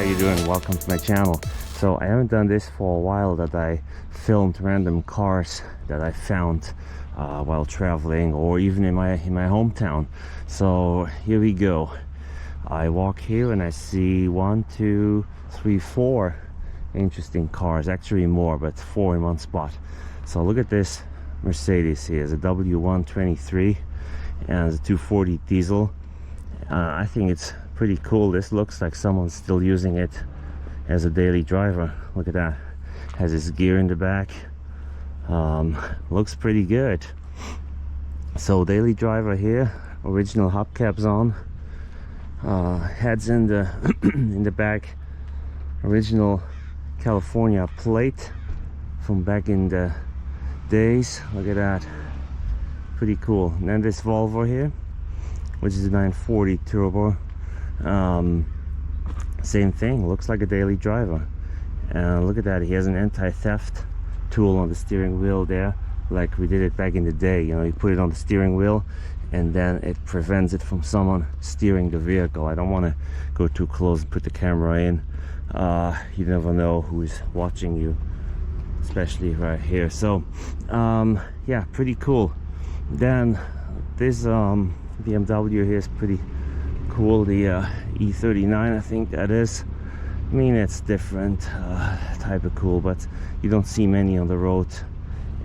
how you doing? Welcome to my channel. So I haven't done this for a while, that I filmed random cars that I found while traveling, or even in my hometown. So here we go. I walk here and I see 1, 2, 3, 4 interesting cars, actually more, but 4 in one spot. So look at this Mercedes here. It's a W123 and it's a 240 diesel. I think it's pretty cool. This looks like someone's still using it as a daily driver. Look at that. Has his gear in the back. Looks pretty good. So daily driver here, original hubcaps on, heads in the in the back, original California plate from back in the days. Look at that, pretty cool. And then this Volvo here, which is a 940 turbo. Same thing, looks like a daily driver. And look at that, he has an anti-theft tool on the steering wheel there, like we did it back in the day. You know, you put it on the steering wheel and then it prevents it from someone steering the vehicle. I don't want to go too close and put the camera in. You never know who is watching you, especially right here. So yeah, pretty cool. Then this BMW here is pretty cool. The E39, I think that is. I mean, it's different type of cool, but you don't see many on the road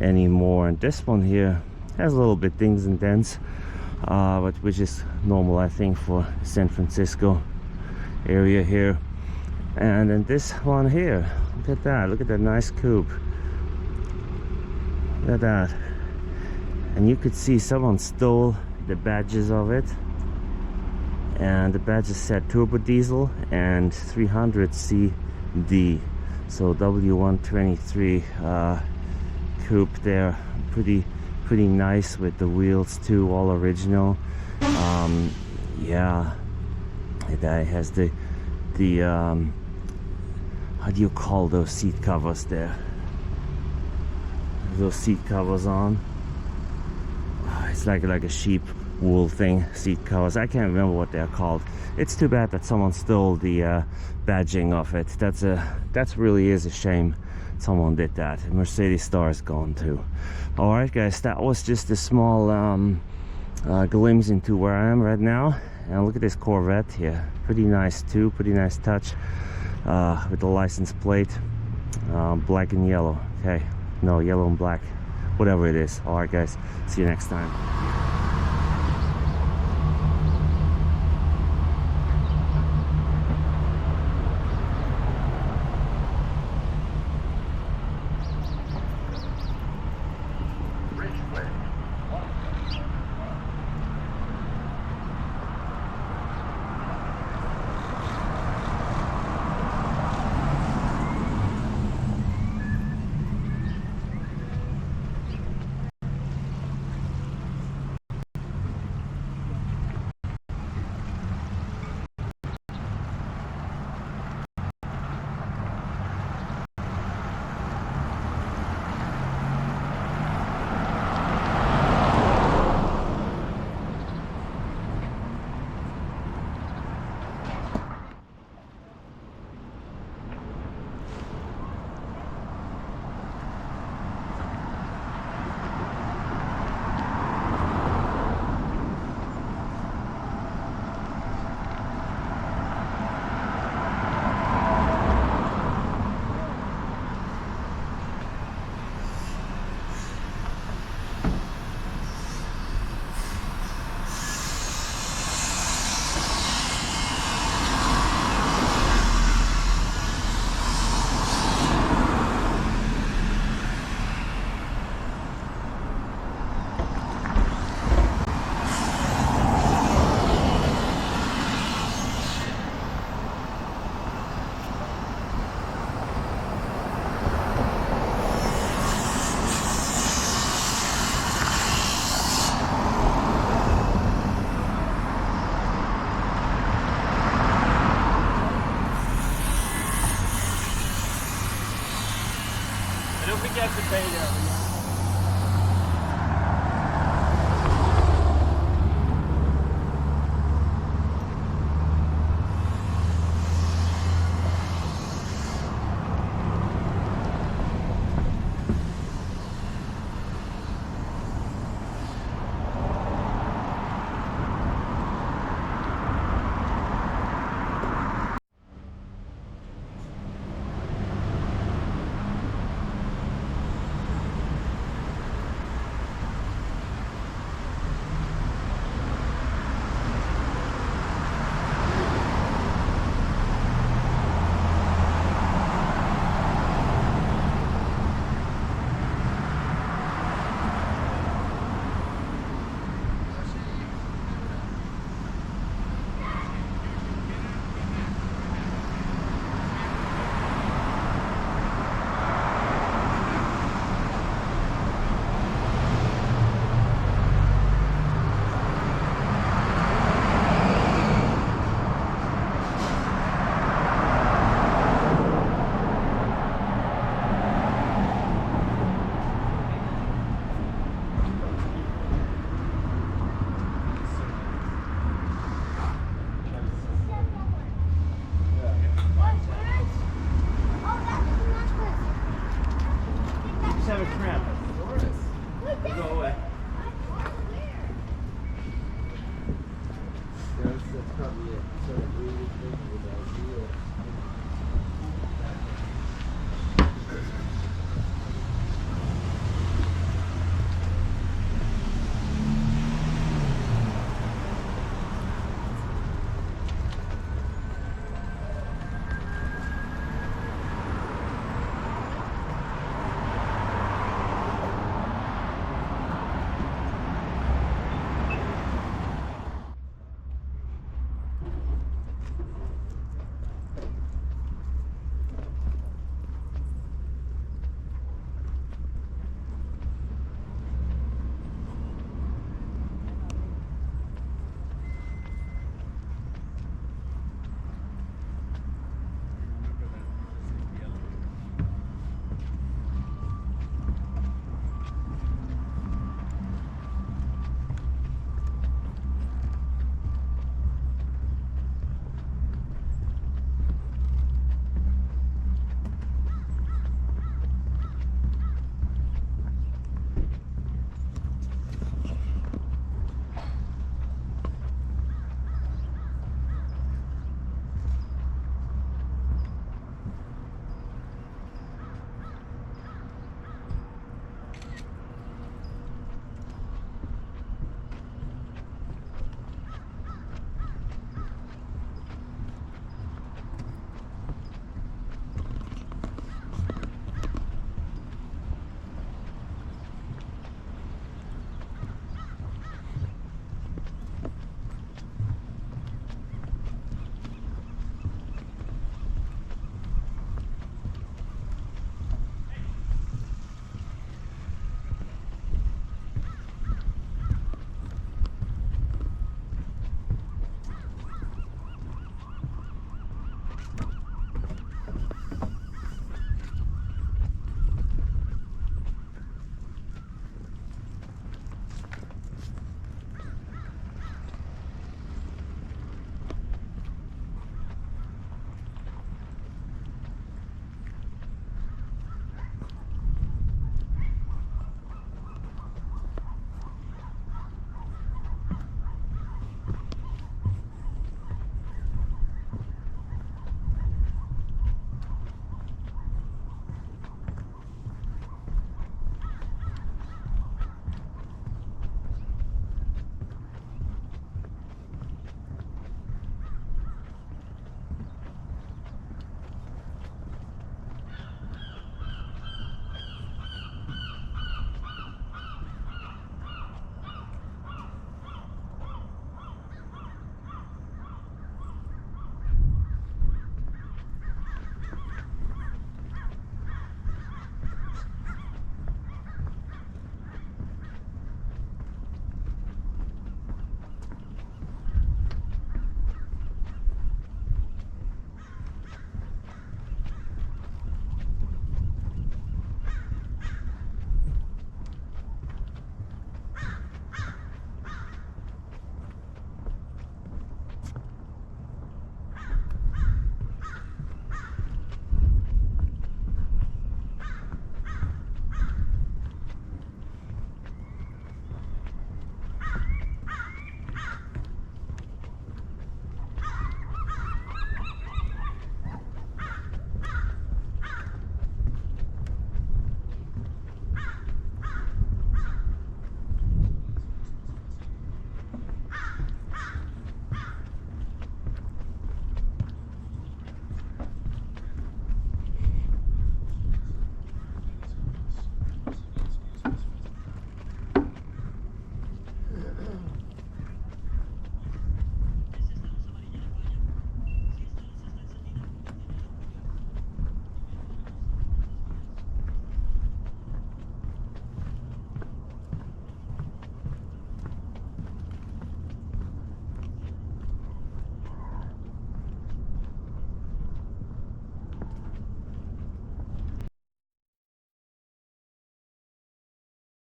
anymore. And this one here has a little bit dings and dents, but which is normal, I think, for San Francisco area here. And then this one here, look at that nice coupe. Look at that. And you could see someone stole the badges of it, and the badges said turbo diesel and 300 CD. So W123 coupe there, pretty nice with the wheels too, all original. Yeah, it has the how do you call those seat covers there? Those seat covers on. It's like a sheep wool thing, seat covers. I can't remember what they're called. It's too bad that someone stole the badging of it. That really is a shame. Someone did that. Mercedes star is gone too. All right, guys, that was just a small glimpse into where I am right now. And look at this Corvette here. Pretty nice too. Pretty nice touch with the license plate, black and yellow. Okay, no, yellow and black, whatever it is. All right, guys, see you next time. Don't forget to pay that.